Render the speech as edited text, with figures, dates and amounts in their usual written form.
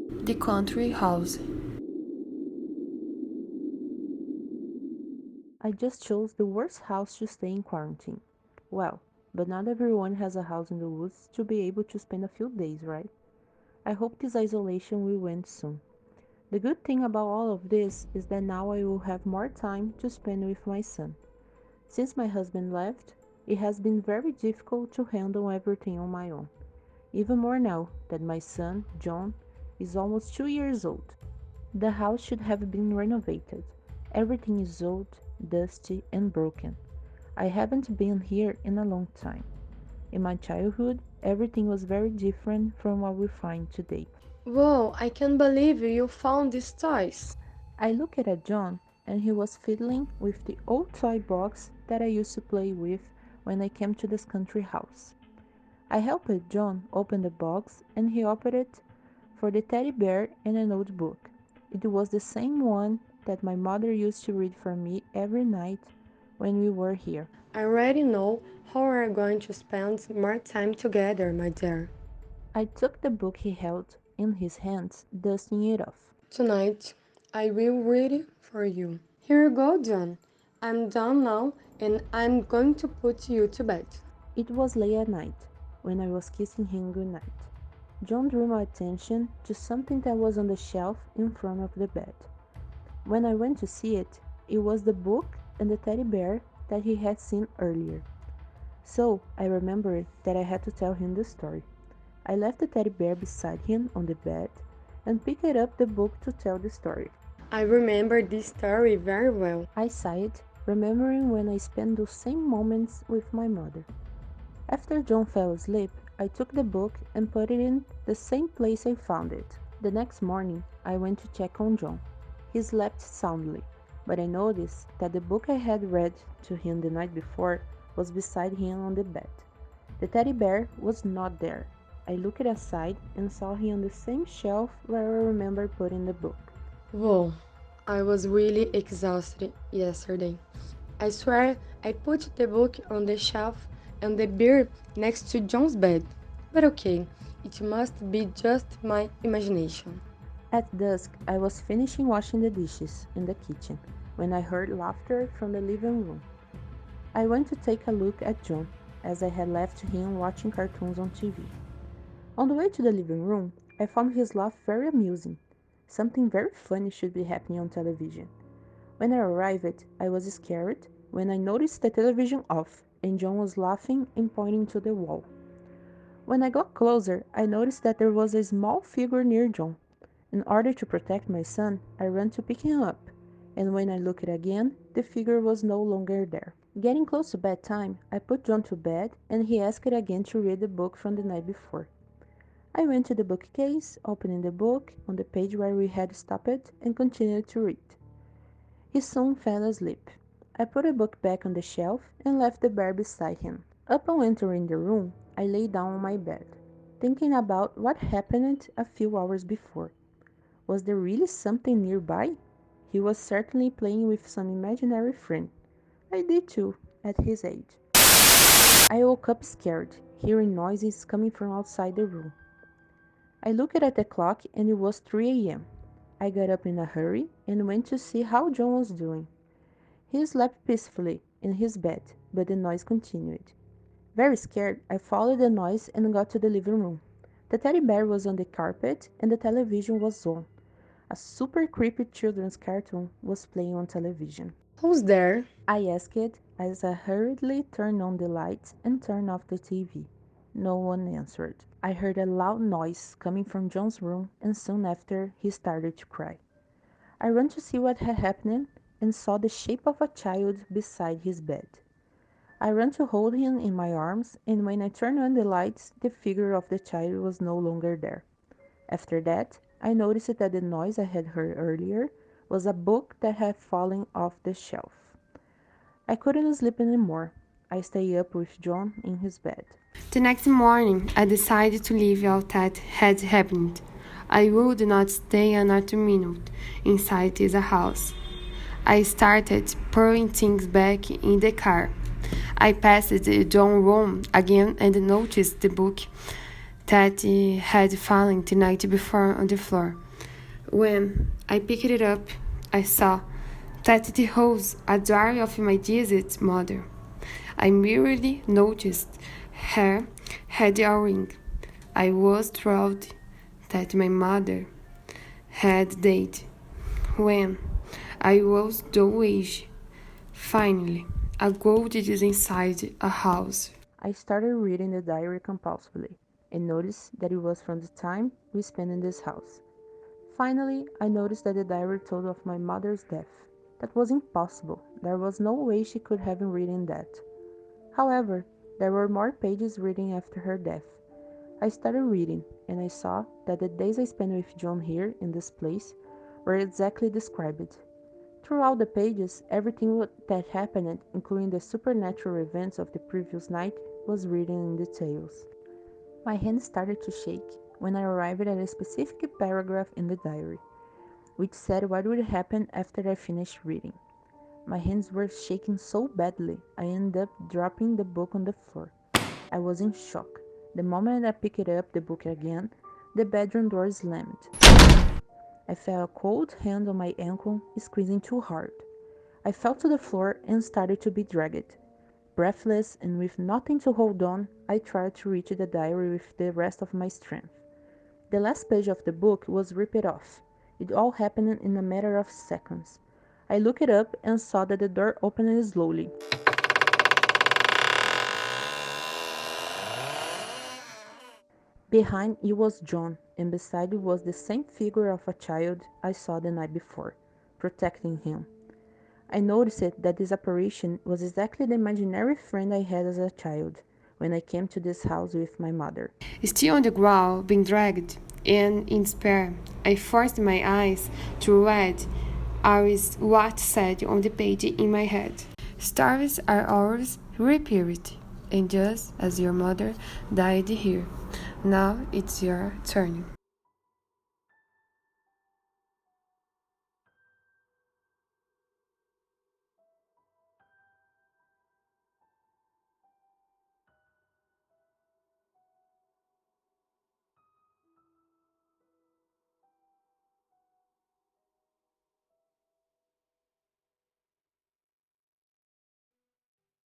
The country house. I just chose the worst house to stay in quarantine. Well, but not everyone has a house in the woods to be able to spend a few days, right? I hope this isolation will end soon. The good thing about all of this is that now I will have more time to spend with my son. Since my husband left, it has been very difficult to handle everything on my own. Even more now that my son, John, is almost 2 years old. The house should have been renovated. Everything is old, dusty, and broken. I haven't been here in a long time. In my childhood, everything was very different from what we find today. Whoa, I can't believe you found these toys. I looked at John, and he was fiddling with the old toy box that I used to play with when I came to this country house. I helped John open the box, and he opened it for the teddy bear and an old book. It was the same one that my mother used to read for me every night when we were here. I already know how we're going to spend more time together, my dear. I took the book he held in his hands, dusting it off. Tonight, I will read it for you. Here you go, John. I'm done now and I'm going to put you to bed. It was late at night when I was kissing him goodnight. John drew my attention to something that was on the shelf in front of the bed. When I went to see it, it was the book and the teddy bear that he had seen earlier. So I remembered that I had to tell him the story. I left the teddy bear beside him on the bed and picked up the book to tell the story. I remember this story very well. I sighed, remembering when I spent those same moments with my mother. After John fell asleep, I took the book and put it in the same place I found it. The next morning, I went to check on John. He slept soundly, but I noticed that the book I had read to him the night before was beside him on the bed. The teddy bear was not there. I looked aside and saw him on the same shelf where I remember putting the book. Whoa, I was really exhausted yesterday. I swear I put the book on the shelf and the beer next to John's bed. But okay, it must be just my imagination. At dusk, I was finishing washing the dishes in the kitchen when I heard laughter from the living room. I went to take a look at John, as I had left him watching cartoons on TV. On the way to the living room, I found his laugh very amusing. Something very funny should be happening on television. When I arrived, I was scared when I noticed the television off and John was laughing and pointing to the wall. When I got closer, I noticed that there was a small figure near John. In order to protect my son, I ran to pick him up, and when I looked again, the figure was no longer there. Getting close to bedtime, I put John to bed, and he asked again to read the book from the night before. I went to the bookcase, opening the book on the page where we had stopped, and continued to read. He soon fell asleep. I put the book back on the shelf and left the bear beside him. Upon entering the room, I lay down on my bed, thinking about what happened a few hours before. Was there really something nearby? He was certainly playing with some imaginary friend. I did too, at his age. I woke up scared, hearing noises coming from outside the room. I looked at the clock and it was 3 a.m. I got up in a hurry and went to see how John was doing. He slept peacefully in his bed, but the noise continued. Very scared, I followed the noise and got to the living room. The teddy bear was on the carpet and the television was on. A super creepy children's cartoon was playing on television. Who's there? I asked as I hurriedly turned on the lights and turned off the TV. No one answered. I heard a loud noise coming from John's room and soon after he started to cry. I ran to see what had happened and saw the shape of a child beside his bed. I ran to hold him in my arms, and when I turned on the lights, the figure of the child was no longer there. After that, I noticed that the noise I had heard earlier was a book that had fallen off the shelf. I couldn't sleep anymore. I stayed up with John in his bed. The next morning, I decided to leave all that had happened. I would not stay another minute inside this house. I started putting things back in the car. I passed John's room again and noticed the book that had fallen the night before on the floor. When I picked it up, I saw that it was a diary of my deceased mother. I merely noticed her had a ring. I was thrilled that my mother had died when I was that age. Finally, a gold is inside a house. I started reading the diary compulsively and noticed that it was from the time we spent in this house. Finally, I noticed that the diary told of my mother's death. That was impossible. There was no way she could have written that. However, there were more pages reading after her death. I started reading, and I saw that the days I spent with John here in this place were exactly described. Throughout the pages, everything that happened, including the supernatural events of the previous night, was written in details. My hand started to shake when I arrived at a specific paragraph in the diary, which said what would happen after I finished reading. My hands were shaking so badly, I ended up dropping the book on the floor. I was in shock. The moment I picked up the book again, the bedroom door slammed. I felt a cold hand on my ankle, squeezing too hard. I fell to the floor and started to be dragged. Breathless and with nothing to hold on, I tried to reach the diary with the rest of my strength. The last page of the book was ripped off. It all happened in a matter of seconds. I looked up and saw that the door opened slowly. Behind it was John, and beside it was the same figure of a child I saw the night before, protecting him. I noticed that this apparition was exactly the imaginary friend I had as a child when I came to this house with my mother. Still on the ground, being dragged, and in despair, I forced my eyes to read what said on the page in my head. Stories are always repeated, and just as your mother died here, now it's your turn.